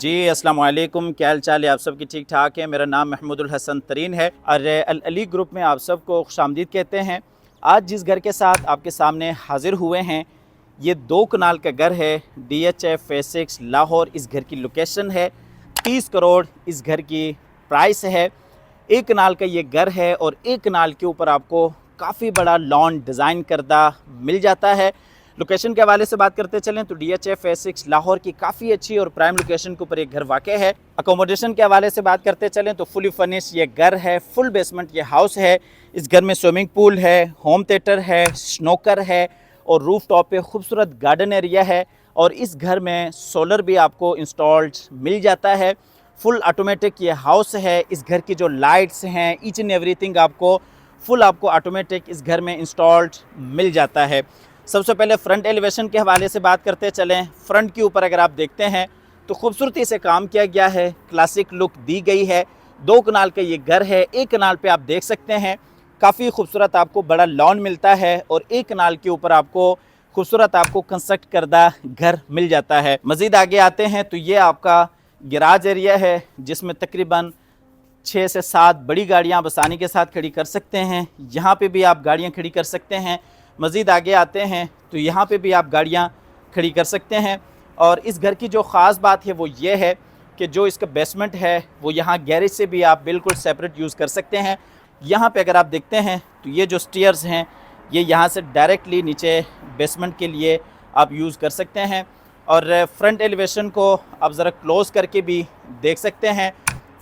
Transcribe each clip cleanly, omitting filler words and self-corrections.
जी अस्सलाम वालेकुम, क्या हाल चाल है आप सबकी? ठीक ठाक है। मेरा नाम महमूदुल हसन तरीन है और अल अली ग्रुप में आप सबको खुशामदीद कहते हैं। आज जिस घर के साथ आपके सामने हाज़िर हुए हैं ये 2 कनाल का घर है, DHA फेज़ 6 लाहौर इस घर की लोकेशन है। 30 करोड़ इस घर की प्राइस है। 1 कनाल का ये घर है और 1 कनाल के ऊपर आपको काफ़ी बड़ा लॉन डिज़ाइन करदा मिल जाता है। लोकेशन के हवाले से बात करते चलें तो DHA फेज़ 6 लाहौर की काफ़ी अच्छी और प्राइम लोकेशन के ऊपर एक घर वाक़ है। अकोमोडेशन के हवाले से बात करते चलें तो फुली फर्निश ये घर है, फुल बेसमेंट ये हाउस है। इस घर में स्विमिंग पूल है, होम थिएटर है, स्नोकर है और रूफ टॉप पे खूबसूरत गार्डन एरिया है। और इस घर में सोलर भी आपको इंस्टॉल्ड मिल जाता है। फुल ऑटोमेटिक ये हाउस है। इस घर की जो लाइट्स हैं, ईच एंड एवरीथिंग आपको फुल ऑटोमेटिक इस घर में इंस्टॉल्ड मिल जाता है। सबसे पहले फ्रंट एलिवेशन के हवाले से बात करते चलें। फ्रंट के ऊपर अगर आप देखते हैं तो खूबसूरती से काम किया गया है, क्लासिक लुक दी गई है। 2 कनाल का ये घर है। 1 कनाल पे आप देख सकते हैं काफ़ी खूबसूरत आपको बड़ा लॉन मिलता है और 1 कनाल के ऊपर आपको खूबसूरत आपको कंस्ट्रक्ट करदा घर मिल जाता है। मज़ीद आगे आते हैं तो ये आपका गैराज एरिया है जिसमें तकरीबन 6 से 7 बड़ी गाड़ियाँ आप आसानी के साथ खड़ी कर सकते हैं। यहाँ पे भी आप गाड़ियाँ खड़ी कर सकते हैं। मज़ीद आगे आते हैं तो यहाँ पे भी आप गाड़ियाँ खड़ी कर सकते हैं। और इस घर की जो ख़ास बात है वो ये है कि जो इसका बेसमेंट है वो यहाँ गैरेज से भी आप बिल्कुल सेपरेट यूज़ कर सकते हैं। यहाँ पे अगर आप देखते हैं तो ये जो स्टेयर्स हैं ये यहाँ से डायरेक्टली नीचे बेसमेंट के लिए आप यूज़ कर सकते हैं। और फ्रंट एलिवेशन को आप ज़रा क्लोज़ करके भी देख सकते हैं।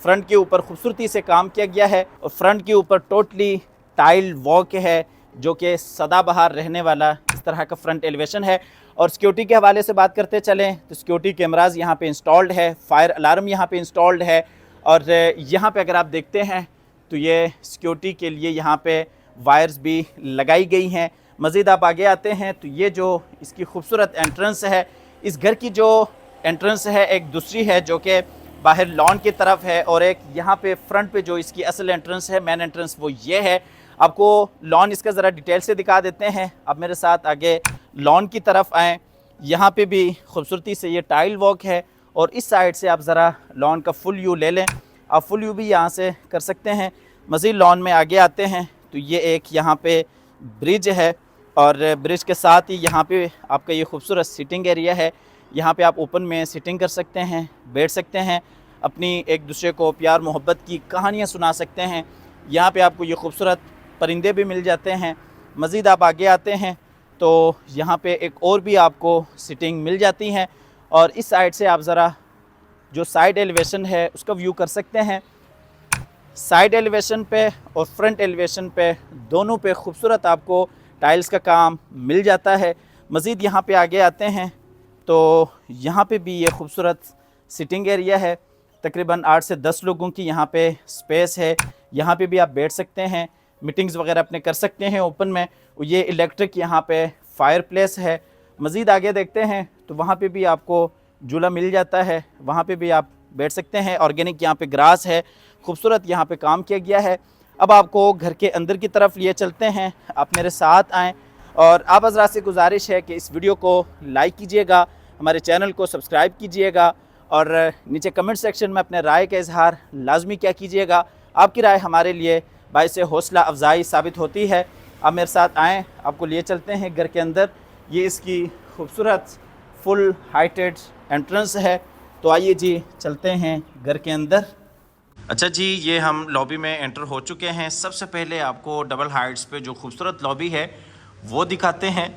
फ्रंट के ऊपर खूबसूरती से काम किया गया है और फ्रंट के ऊपर टोटली टाइल वॉक है जो कि सदाबहार रहने वाला इस तरह का फ्रंट एलिवेशन है। और सिक्योरिटी के हवाले से बात करते चलें तो सिक्योरिटी कैमरास यहाँ पे इंस्टॉल्ड है, फायर अलार्म यहाँ पे इंस्टॉल्ड है। और यहाँ पे अगर आप देखते हैं तो ये सिक्योरिटी के लिए यहाँ पे वायर्स भी लगाई गई हैं। मज़ीद आप आगे आते हैं तो ये जो इसकी खूबसूरत एंट्रेंस है, इस घर की जो एंट्रेंस है एक दूसरी है जो कि बाहर लॉन की तरफ है और एक यहाँ पे फ्रंट पे जो इसकी असल एंट्रेंस है, मेन एंट्रेंस, वो ये है। आपको लॉन इसका ज़रा डिटेल से दिखा देते हैं। आप मेरे साथ आगे लॉन की तरफ आएँ। यहाँ पे भी खूबसूरती से ये टाइल वॉक है और इस साइड से आप ज़रा लॉन का फुल व्यू ले लें। आप फुल व्यू भी यहाँ से कर सकते हैं। मज़ीद लॉन में आगे आते हैं तो ये एक यहाँ पे ब्रिज है और ब्रिज के साथ ही यहाँ पे आपका ये खूबसूरत सिटिंग एरिया है। यहाँ पे आप ओपन में सिटिंग कर सकते हैं, बैठ सकते हैं, अपनी एक दूसरे को प्यार मोहब्बत की कहानियाँ सुना सकते हैं। यहाँ पे आपको ये खूबसूरत परिंदे भी मिल जाते हैं। मज़ीद आप आगे आते हैं तो यहाँ पे एक और भी आपको सिटिंग मिल जाती हैं। और इस साइड से आप ज़रा जो साइड एलिवेशन है उसका व्यू कर सकते हैं। साइड एलिवेशन पे और फ्रंट एलिवेशन पे दोनों पे खूबसूरत आपको टाइल्स का काम मिल जाता है। मज़ीद यहाँ पे आगे आते हैं तो यहाँ पे भी ये खूबसूरत सिटिंग एरिया है। तकरीबन 8 से 10 लोगों की यहाँ पे स्पेस है। यहाँ पे भी आप बैठ सकते हैं, मीटिंग्स वगैरह अपने कर सकते हैं ओपन में। ये इलेक्ट्रिक यहाँ पे फायर प्लेस है। मज़ीद आगे देखते हैं तो वहाँ पे भी आपको झूला मिल जाता है, वहाँ पे भी आप बैठ सकते हैं। ऑर्गेनिक यहाँ पे ग्रास है, खूबसूरत यहाँ पे काम किया गया है। अब आपको घर के अंदर की तरफ लिए चलते हैं, आप मेरे साथ आएँ। और आप हज़रात से गुजारिश है कि इस वीडियो को लाइक कीजिएगा, हमारे चैनल को सब्सक्राइब कीजिएगा और नीचे कमेंट सेक्शन में अपने राय का इजहार लाजमी क्या कीजिएगा। आपकी राय हमारे लिए बाइसे हौसला अफजाई साबित होती है। आप मेरे साथ आएँ, आपको लिए चलते हैं घर के अंदर। ये इसकी खूबसूरत फुल हाइटेड एंट्रेंस है। तो आइए जी चलते हैं घर के अंदर। अच्छा जी, ये हम लॉबी में एंटर हो चुके हैं। सबसे पहले आपको डबल हाइट्स पे जो खूबसूरत लॉबी है वो दिखाते हैं।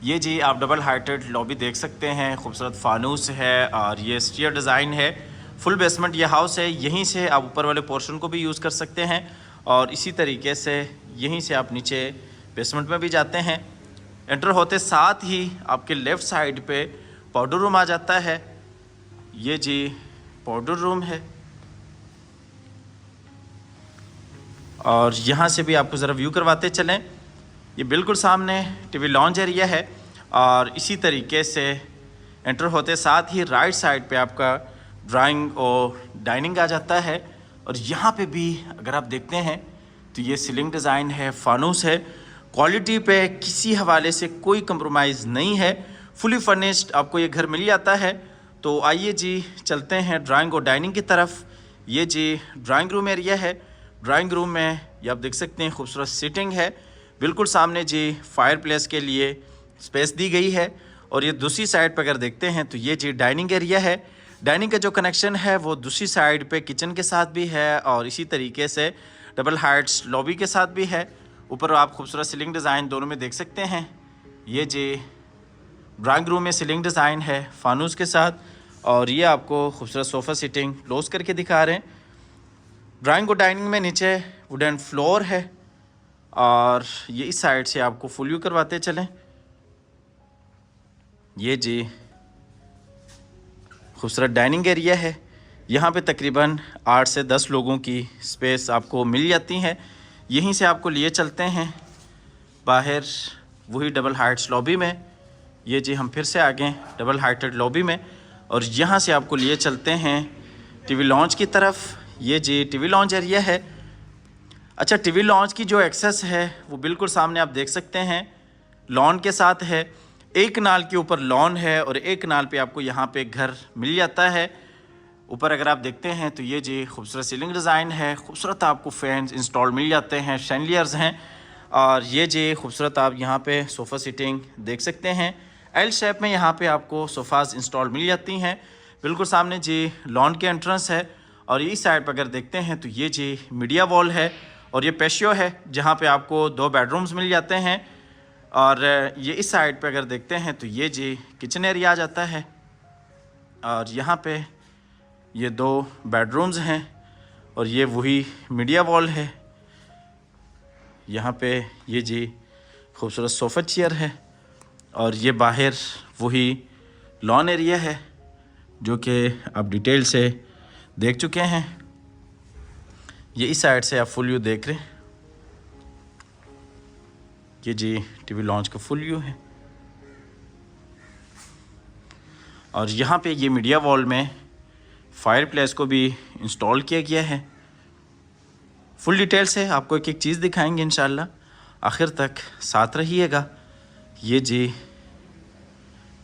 ये जी आप डबल हाइटेड लॉबी देख सकते हैं, खूबसूरत फानूस है और ये स्टीयर डिज़ाइन है। फुल बेसमेंट ये हाउस है। यहीं से आप ऊपर वाले पोर्शन को भी यूज़ कर सकते हैं और इसी तरीके से यहीं से आप नीचे बेसमेंट में भी जाते हैं। एंटर होते साथ ही आपके लेफ़्ट साइड पे पाउडर रूम आ जाता है। ये जी पाउडर रूम है और यहाँ से भी आपको ज़रा व्यू करवाते चलें। ये बिल्कुल सामने टीवी लॉन्ज एरिया है और इसी तरीके से एंटर होते साथ ही राइट साइड पे आपका ड्राइंग और डाइनिंग आ जाता है। और यहाँ पे भी अगर आप देखते हैं तो ये सीलिंग डिज़ाइन है, फानूस है। क्वालिटी पे किसी हवाले से कोई कंप्रोमाइज़ नहीं है। फुली फर्निश्ड आपको ये घर मिल जाता है। तो आइए जी चलते हैं ड्राइंग और डाइनिंग की तरफ। ये जी ड्राइंग रूम एरिया है। ड्राइंग रूम में ये आप देख सकते हैं खूबसूरत सीटिंग है। बिल्कुल सामने जी फायर प्लेस के लिए स्पेस दी गई है। और ये दूसरी साइड पर अगर देखते हैं तो ये जी डाइनिंग एरिया है। डाइनिंग का जो कनेक्शन है वो दूसरी साइड पे किचन के साथ भी है और इसी तरीके से डबल हाइट्स लॉबी के साथ भी है। ऊपर आप खूबसूरत सीलिंग डिज़ाइन दोनों में देख सकते हैं। ये जी ड्राइंग रूम में सीलिंग डिज़ाइन है फानूस के साथ, और ये आपको खूबसूरत सोफ़ा सीटिंग क्लोज करके दिखा रहे हैं। ड्राइंग और डाइनिंग में नीचे वुडन फ्लोर है और ये इस साइड से आपको फुल व्यू करवाते चलें। ये जी खूबसूरत डाइनिंग एरिया है। यहाँ पे तकरीबन 8 से 10 लोगों की स्पेस आपको मिल जाती है। यहीं से आपको लिए चलते हैं बाहर वही डबल हाइट्स लॉबी में। ये जी हम फिर से आ गए डबल हाइटेड लॉबी में, और यहाँ से आपको लिए चलते हैं टीवी लॉन्च की तरफ। ये जी टीवी लॉन्च एरिया है। अच्छा, टीवी लॉन्च की जो एक्सेस है वो बिल्कुल सामने आप देख सकते हैं, लॉन के साथ है। एक नाल के ऊपर लॉन है और एक नाल पे आपको यहाँ पे घर मिल जाता है। ऊपर अगर आप देखते हैं तो ये जी खूबसूरत सीलिंग डिज़ाइन है। खूबसूरत आपको फैंस इंस्टॉल मिल जाते हैं, शैंडलियर्स हैं। और ये जी खूबसूरत आप यहाँ पे सोफ़ा सीटिंग देख सकते हैं। एल शेप में यहाँ पे आपको सोफ़ाज़ इंस्टॉल मिल जाती हैं। बिल्कुल सामने जी लॉन के एंट्रेंस है। और इस साइड पर अगर देखते हैं तो ये जी मीडिया वॉल है और ये पेशियो है जहाँ पे आपको 2 बेडरूम्स मिल जाते हैं। और ये इस साइड पे अगर देखते हैं तो ये जी किचन एरिया आ जाता है और यहाँ पे ये 2 बेडरूम्स हैं और ये वही मीडिया वॉल है। यहाँ पे ये जी खूबसूरत सोफ़ा चेयर है और ये बाहर वही लॉन एरिया है जो कि आप डिटेल से देख चुके हैं। ये इस साइड से आप फुल व्यू देख रहे हैं। ये जी टीवी लॉन्च का फुल व्यू है। और यहाँ पे ये मीडिया वॉल में फायर प्लेस को भी इंस्टॉल किया गया है। फुल डिटेल से आपको एक एक चीज़ दिखाएंगे इंशाल्लाह, आखिर तक साथ रहिएगा। ये जी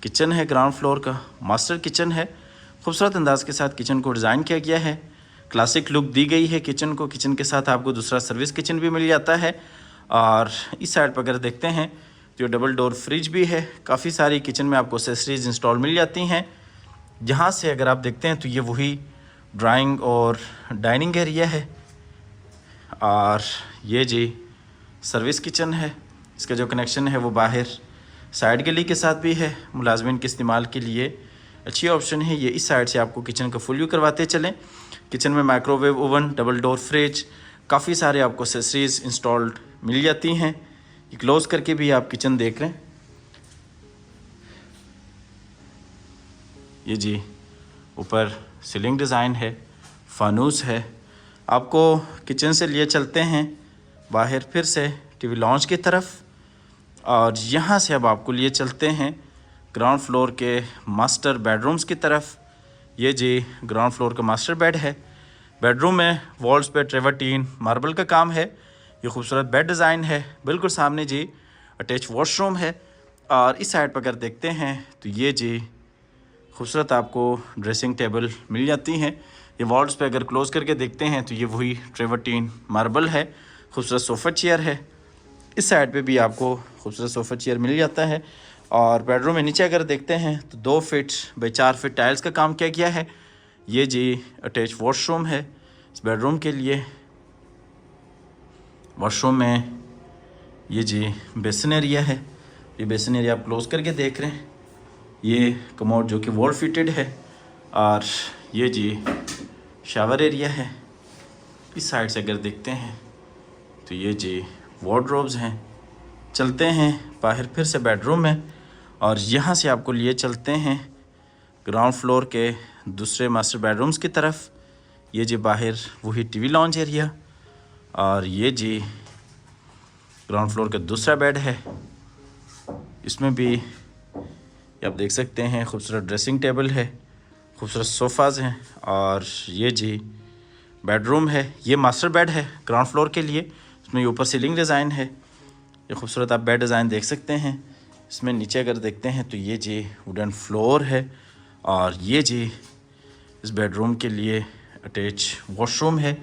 किचन है, ग्राउंड फ्लोर का मास्टर किचन है। खूबसूरत अंदाज के साथ किचन को डिज़ाइन किया गया है। क्लासिक लुक दी गई है किचन को। किचन के साथ आपको दूसरा सर्विस किचन भी मिल जाता है। और इस साइड पर अगर देखते हैं तो डबल डोर फ्रिज भी है। काफ़ी सारी किचन में आपको एक्सेसरीज इंस्टॉल मिल जाती हैं। यहाँ से अगर आप देखते हैं तो ये वही ड्राइंग और डाइनिंग एरिया है। और ये जी सर्विस किचन है। इसका जो कनेक्शन है वो बाहर साइड गली के साथ भी है। मुलाजमिन के इस्तेमाल के लिए अच्छी ऑप्शन है। ये इस साइड से आपको किचन का फुल व्यू करवाते चलें। किचन में microwave oven, double door fridge, काफ़ी सारे आपको एक्सेसरीज इंस्टॉल्ड मिल जाती हैं। ये क्लोज करके भी आप किचन देख रहे हैं। ये जी ऊपर सीलिंग डिज़ाइन है, फानूस है। आपको किचन से लिए चलते हैं बाहर फिर से टीवी लॉन्च की तरफ, और यहाँ से अब आपको लिए चलते हैं ग्राउंड फ्लोर के मास्टर बेडरूम्स की तरफ। ये जी ग्राउंड फ्लोर का मास्टर बेड है। बेडरूम में वॉल्स पे ट्रेवर्टीन मार्बल का काम है। ये खूबसूरत बेड डिज़ाइन है। बिल्कुल सामने जी अटैच वॉशरूम है। और इस साइड पर अगर देखते हैं तो ये जी खूबसूरत आपको ड्रेसिंग टेबल मिल जाती हैं। ये वॉल्स पे अगर क्लोज करके देखते हैं तो ये वही ट्रेवर्टीन मार्बल है। खूबसूरत सोफ़ा चेयर है। इस साइड पे भी आपको खूबसूरत सोफ़ा चेयर मिल जाता है। और बेडरूम में नीचे अगर देखते हैं तो 2 फीट बाई 4 फीट टाइल्स का काम किया गया है। ये जी अटैच वॉशरूम है इस बेडरूम के लिए। वॉशरूम में ये जी बेसिन एरिया है। ये बेसिन एरिया आप क्लोज करके देख रहे हैं। ये कमोड जो कि वॉल फिटेड है। और ये जी शावर एरिया है। इस साइड से अगर देखते हैं तो ये जी वार्डरोब्स हैं। चलते हैं बाहर फिर से बेडरूम में, और यहाँ से आपको लिए चलते हैं ग्राउंड फ्लोर के दूसरे मास्टर बेडरूम्स की तरफ। ये जी बाहर वही टीवी लॉन्च एरिया, और ये जी ग्राउंड फ्लोर का दूसरा बेड है। इसमें भी आप देख सकते हैं खूबसूरत ड्रेसिंग टेबल है, खूबसूरत सोफ़ाज़ हैं। और ये जी बेडरूम है। ये मास्टर बेड है ग्राउंड फ्लोर के लिए। इसमें ऊपर सीलिंग डिज़ाइन है। ये खूबसूरत आप बेड डिज़ाइन देख सकते हैं। इसमें नीचे अगर देखते हैं तो ये जी वुडन फ्लोर है और ये जी इस बेडरूम के लिए अटैच वॉशरूम है,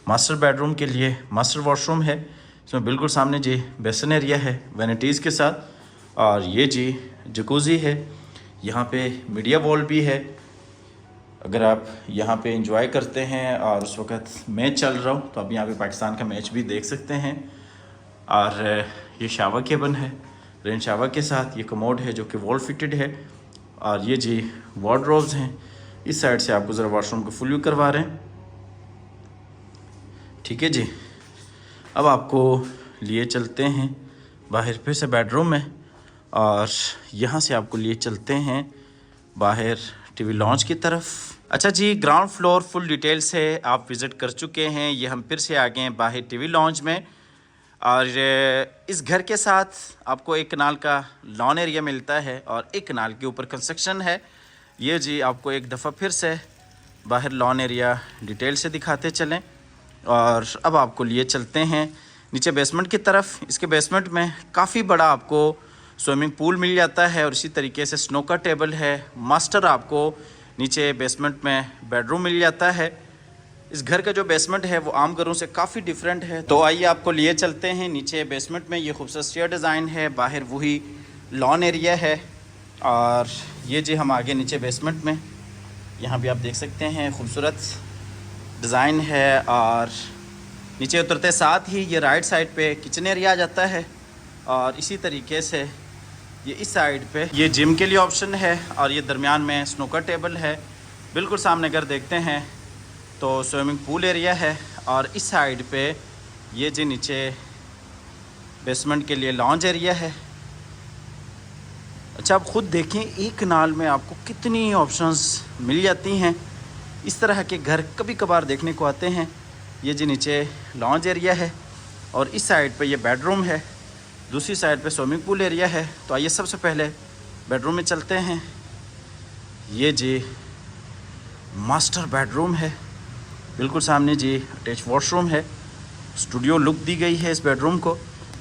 मास्टर बेडरूम के लिए मास्टर वॉशरूम है। इसमें बिल्कुल सामने जी बेसन एरिया है वैनिटीज़ के साथ, और ये जी जकूज़ी है। यहाँ पे मीडिया वॉल भी है, अगर आप यहाँ पे एंजॉय करते हैं और उस वक़्त मैच चल रहा हो तो आप यहाँ पे पाकिस्तान का मैच भी देख सकते हैं। और ये शावर केबिन है रेन शावर के साथ, ये कमोड है जो कि वॉल फिटेड है, और ये जी वार्डरोब्स हैं। इस साइड से आपको ज़रा वॉशरूम को फुल व्यू करवा रहे हैं, ठीक है जी। अब आपको लिए चलते हैं बाहर फिर से बेडरूम में, और यहाँ से आपको लिए चलते हैं बाहर टीवी लॉन्च की तरफ। अच्छा जी, ग्राउंड फ्लोर फुल डिटेल से आप विज़िट कर चुके हैं। ये हम फिर से आ गए हैं बाहर टीवी लॉन्च में, और इस घर के साथ आपको एक कनाल का लॉन एरिया मिलता है और एक कनाल के ऊपर कंस्ट्रक्शन है। ये जी आपको एक दफ़ा फिर से बाहर लॉन एरिया डिटेल से दिखाते चलें, और अब आपको लिए चलते हैं नीचे बेसमेंट की तरफ। इसके बेसमेंट में काफ़ी बड़ा आपको स्विमिंग पूल मिल जाता है, और इसी तरीके से स्नोकर टेबल है। मास्टर आपको नीचे बेसमेंट में बेडरूम मिल जाता है। इस घर का जो बेसमेंट है वो आम घरों से काफ़ी डिफरेंट है। तो आइए आपको लिए चलते हैं नीचे बेसमेंट में। ये खूबसूरत स्टेयर डिज़ाइन है, बाहर वही लॉन एरिया है, और ये जी हम आगे नीचे बेसमेंट में, यहाँ भी आप देख सकते हैं खूबसूरत डिज़ाइन है। और नीचे उतरते साथ ही ये राइट साइड पे किचन एरिया आ जाता है, और इसी तरीके से ये इस साइड पे ये जिम के लिए ऑप्शन है, और ये दरमियान में स्नूकर टेबल है। बिल्कुल सामने अगर देखते हैं तो स्विमिंग पूल एरिया है, और इस साइड पे ये जी नीचे बेसमेंट के लिए लॉन्ज एरिया है। अच्छा, आप ख़ुद देखें एक कनाल में आपको कितनी ऑप्शंस मिल जाती हैं। इस तरह के घर कभी कभार देखने को आते हैं। ये जी नीचे लॉन्ज एरिया है, और इस साइड पे ये बेडरूम है, दूसरी साइड पे स्विमिंग पूल एरिया है। तो आइए सबसे पहले बेडरूम में चलते हैं। ये जी मास्टर बेडरूम है, बिल्कुल सामने जी अटैच वॉशरूम है। स्टूडियो लुक दी गई है इस बेडरूम को।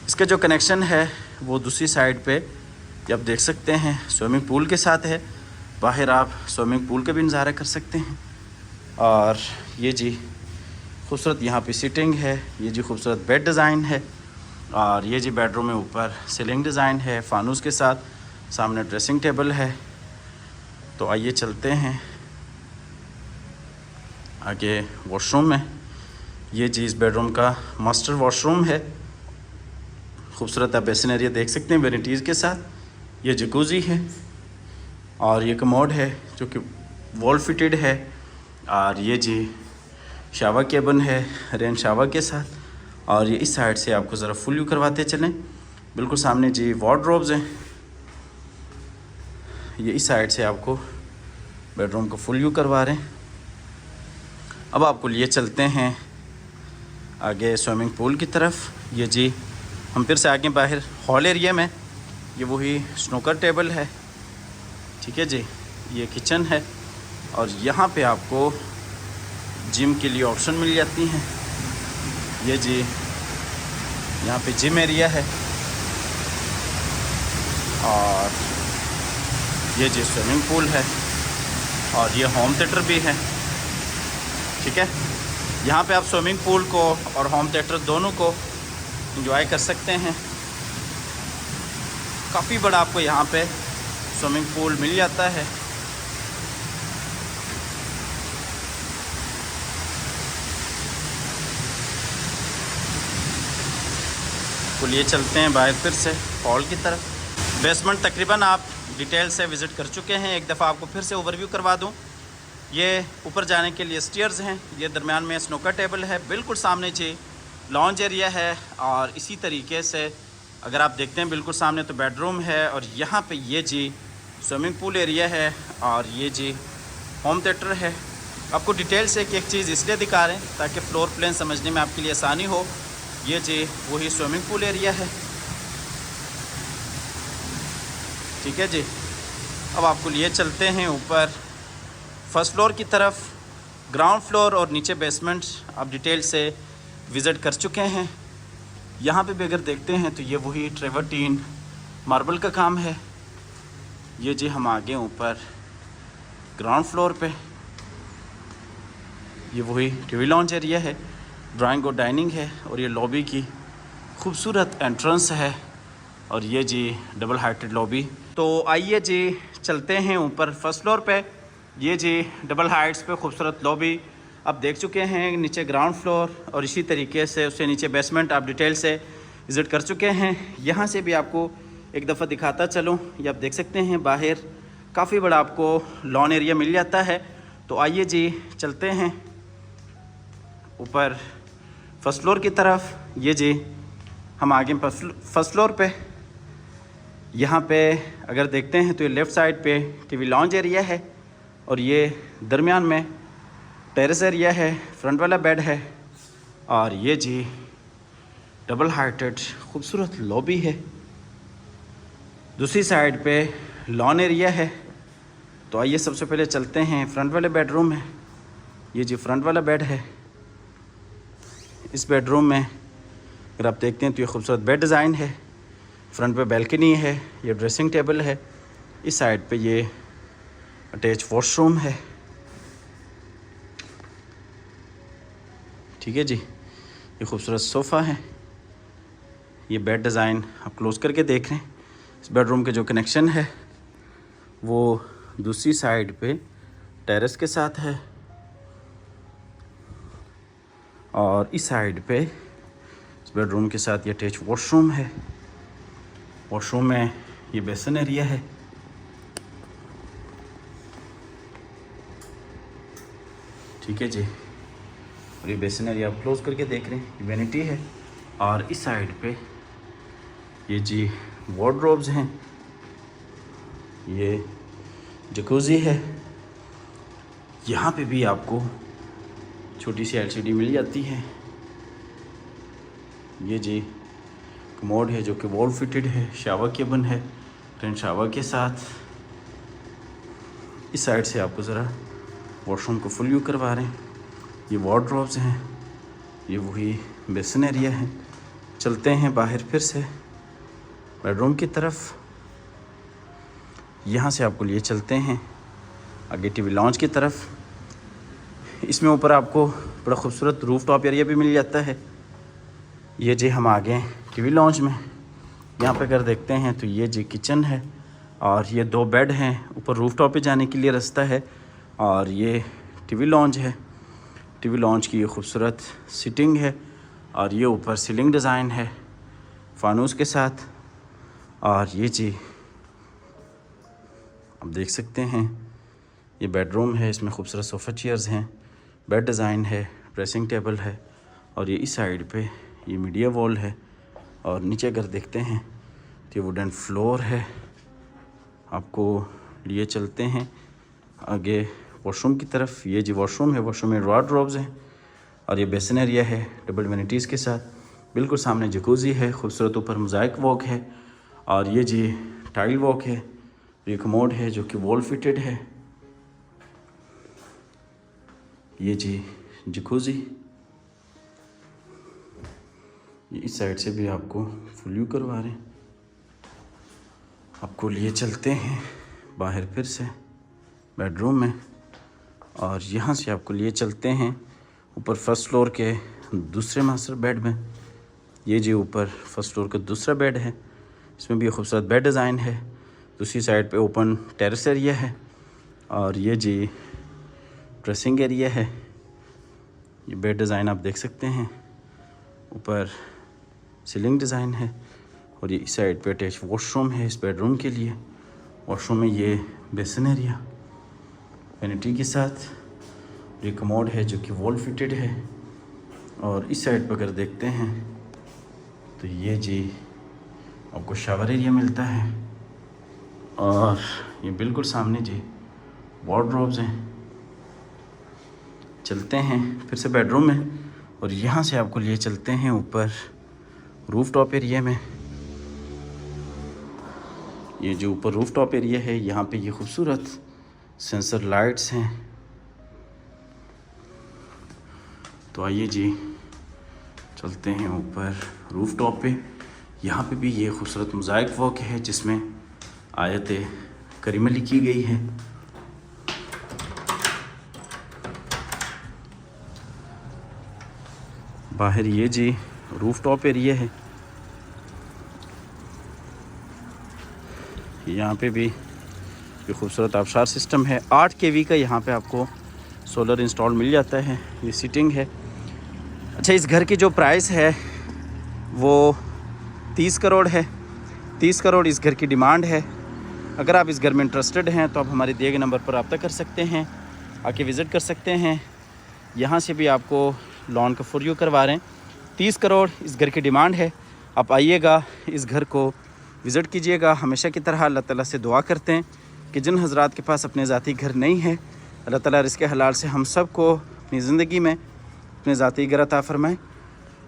इसका जो कनेक्शन है वो दूसरी साइड पे आप देख सकते हैं स्विमिंग पूल के साथ है। बाहर आप स्विमिंग पूल का भी नज़ारा कर सकते हैं। और ये जी खूबसूरत यहाँ पे सीटिंग है, ये जी खूबसूरत बेड डिज़ाइन है, और ये जी बेडरूम में ऊपर सीलिंग डिज़ाइन है फानूस के साथ, सामने ड्रेसिंग टेबल है। तो आइए चलते हैं आगे वॉशरूम में। ये जी इस बेडरूम का मास्टर वॉशरूम है, खूबसूरत आप बेसिन एरिया देख सकते हैं वेनिटीज़ के साथ। ये जकूज़ी है, और ये कमोड है जो कि वॉल फिटेड है, और ये जी शावर केबिन है रेन शावर के साथ। और ये इस साइड से आपको ज़रा फुल व्यू करवाते चलें। बिल्कुल सामने जी वार्डरोब्स हैं। ये इस साइड से आपको बेडरूम को फुल व्यू करवा रहे हैं। अब आपको लिए चलते हैं आगे स्विमिंग पूल की तरफ। ये जी हम फिर से आगे बाहर हॉल एरिया में, ये वही स्नूकर टेबल है, ठीक है जी। ये किचन है, और यहाँ पे आपको जिम के लिए ऑप्शन मिल जाती हैं। ये जी यहाँ पे जिम एरिया है, और ये जी स्विमिंग पूल है, और ये होम थिएटर भी है, ठीक है। यहाँ पे आप स्विमिंग पूल को और होम थिएटर दोनों को एंजॉय कर सकते हैं। काफ़ी बड़ा आपको यहाँ पे स्विमिंग पूल मिल जाता है। तो लिए चलते हैं बाहर फिर से हॉल की तरफ। बेसमेंट तकरीबन आप डिटेल से विज़िट कर चुके हैं। एक दफ़ा आपको फिर से ओवरव्यू करवा दूं। ये ऊपर जाने के लिए स्टेयर्स हैं, ये दरमियान में स्नूकर टेबल है, बिल्कुल सामने जी लॉन्ज एरिया है, और इसी तरीके से अगर आप देखते हैं बिल्कुल सामने तो बेडरूम है, और यहाँ पे ये जी स्विमिंग पूल एरिया है, और ये जी होम थिएटर है। आपको डिटेल से एक चीज़ इसलिए दिखा रहे हैं ताकि फ्लोर प्लान समझने में आपके लिए आसानी हो। ये जी वही स्विमिंग पूल एरिया है, ठीक है जी। अब आपको लिए चलते हैं ऊपर फर्स्ट फ्लोर की तरफ। ग्राउंड फ्लोर और नीचे बेसमेंट आप डिटेल से विज़िट कर चुके हैं। यहाँ पे भी अगर देखते हैं तो ये वही ट्रेवर्टीन मार्बल का काम है। ये जी हम आगे ऊपर ग्राउंड फ्लोर पे ये वही टीवी लॉन्च एरिया है, ड्राइंग और डाइनिंग है, और ये लॉबी की खूबसूरत एंट्रेंस है, और ये जी डबल हाइटेड लॉबी। तो आइए जी चलते हैं ऊपर फर्स्ट फ्लोर पे। ये जी डबल हाइट्स पे खूबसूरत लॉबी आप देख चुके हैं, नीचे ग्राउंड फ्लोर और इसी तरीके से उससे नीचे बेसमेंट आप डिटेल से विज़िट कर चुके हैं। यहाँ से भी आपको एक दफ़ा दिखाता चलूँ, ये आप देख सकते हैं बाहर काफ़ी बड़ा आपको लॉन एरिया मिल जाता है। तो आइए जी चलते हैं ऊपर फर्स्ट फ्लोर की तरफ। ये जी हम आगे फर्स्ट फ्लोर पे, यहाँ पे अगर देखते हैं तो ये लेफ़्ट साइड पे टीवी लॉन्च एरिया है, और ये दरमियान में टेरेस एरिया है, फ्रंट वाला बेड है, और ये जी डबल हाइटेड खूबसूरत लॉबी है। दूसरी साइड पे लॉन एरिया है। तो आइए सबसे पहले चलते हैं फ्रंट वाले बेडरूम में। ये जी फ्रंट वाला बेड है। इस बेडरूम में अगर आप देखते हैं तो ये खूबसूरत बेड डिज़ाइन है, फ्रंट पे बैल्कनी है, ये ड्रेसिंग टेबल है, इस साइड पे ये अटैच वॉशरूम है। ठीक है जी, ये खूबसूरत सोफ़ा है, ये बेड डिज़ाइन आप क्लोज़ करके देख रहे हैं। इस बेडरूम के जो कनेक्शन है वो दूसरी साइड पे टेरेस के साथ है, और इस साइड पे इस बेडरूम के साथ ये अटैच वॉशरूम है। वॉशरूम में ये बेसन एरिया है। ठीक है जी, और ये बेसन एरिया आप क्लोज करके देख रहे हैं, वैनिटी है, और इस साइड पे ये जी वार्डरोब्स हैं, ये जकूज़ी है। यहाँ पे भी आपको छोटी सी एलसीडी मिल जाती है। ये जी कमोड है जो कि वॉल फिटेड है, शावर केबन है, टेन शावर के साथ। इस साइड से आपको ज़रा वॉशरूम को फुल व्यू करवा रहे हैं। ये वार्डरोब्स हैं, ये वही बेसन एरिया है। चलते हैं बाहर फिर से बेडरूम की तरफ। यहाँ से आपको लिए चलते हैं आगे टीवी लॉन्च की तरफ। इसमें ऊपर आपको बड़ा खूबसूरत रूफ टॉप एरिया भी मिल जाता है। ये जी हम आ गए टीवी लॉन्च में। यहाँ पे अगर देखते हैं तो ये जी किचन है, और ये 2 बेड हैं, ऊपर रूफ टॉप पे जाने के लिए रास्ता है, और ये टीवी लॉन्च है। टीवी लॉन्च की ये खूबसूरत सीटिंग है, और ये ऊपर सीलिंग डिज़ाइन है फानूस के साथ। और ये जी आप देख सकते हैं ये बेडरूम है, इसमें खूबसूरत सोफ़ा चेयर्स हैं, बेड डिज़ाइन है, ड्रेसिंग टेबल है, और ये इस साइड पे ये मीडिया वॉल है, और नीचे अगर देखते हैं तो ये वुडन फ्लोर है। आपको लिए चलते हैं आगे वॉशरूम की तरफ। ये जी वॉशरूम है, वॉशरूम में वार्डरोब्स हैं, और ये बेसन एरिया है डबल वैनिटीज़ के साथ। बिल्कुल सामने जकूज़ी है, खूबसूरत ऊपर मोज़ाइक वॉक है, और ये जी टाइल वॉक है। ये कमोड है जो कि वॉल फिटेड है। ये जी जकूज़ी, ये इस साइड से भी आपको फुल व्यू करवा रहे हैं। आपको लिए चलते हैं बाहर फिर से बेडरूम में, और यहाँ से आपको लिए चलते हैं ऊपर फर्स्ट फ्लोर के दूसरे मास्टर बेड में। ये जी ऊपर फर्स्ट फ्लोर का दूसरा बेड है, इसमें भी खूबसूरत बेड डिज़ाइन है। दूसरी साइड पे ओपन टेरेस एरिया है, और ये जी ड्रेसिंग एरिया है। ये बेड डिज़ाइन आप देख सकते हैं, ऊपर सीलिंग डिज़ाइन है, और ये इस साइड पे अटैच वॉशरूम है इस बेडरूम के लिए। वॉशरूम में ये बेसन एरिया वैनिटी के साथ, ये कमोड है जो कि वॉल फिटेड है। और इस साइड पर अगर देखते हैं तो ये जी आपको शावर एरिया मिलता है, और ये बिल्कुल सामने जी वार्डरोब्स हैं। चलते हैं फिर से बेडरूम में, और यहाँ से आपको लिए चलते हैं ऊपर रूफ टॉप एरिया में। ये जो ऊपर रूफ टॉप एरिया है, यहाँ पे ये खूबसूरत सेंसर लाइट्स हैं। तो आइए जी चलते हैं ऊपर रूफ टॉप पे। यहाँ पे भी ये खूबसूरत मोज़ाइक वर्क है जिसमें आयत करीमा लिखी गई है। बाहर ये जी रूफ टॉप एरिया है। यहाँ पे भी ये खूबसूरत आबशार सिस्टम है। 8 kV का यहाँ पे आपको सोलर इंस्टॉल मिल जाता है। ये सीटिंग है। अच्छा, इस घर की जो प्राइस है वो 30 करोड़ है। 30 करोड़ इस घर की डिमांड है। अगर आप इस घर में इंटरेस्टेड हैं तो आप हमारे दिए गए नंबर पर रब्ता कर सकते हैं, आके विज़िट कर सकते हैं। यहाँ से भी आपको लोन का फॉर यू करवा रहे हैं। 30 करोड़ इस घर की डिमांड है। आप आइएगा, इस घर को विज़िट कीजिएगा। हमेशा की तरह अल्लाह ताला से दुआ करते हैं कि जिन हज़रात के पास अपने ज़ाती घर नहीं है, अल्लाह ताला रिज़्क़ हलाल से हम सब को अपनी ज़िंदगी में अपने ज़ाती घर अता फ़रमाए।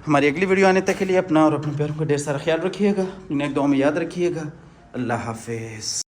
हमारी अगली वीडियो आने तक के लिए अपना और अपने प्यारों का ढेर सारा ख्याल रखिएगा। इन्हें एक दुआ में याद रखिएगा। अल्लाह हाफ़िज़।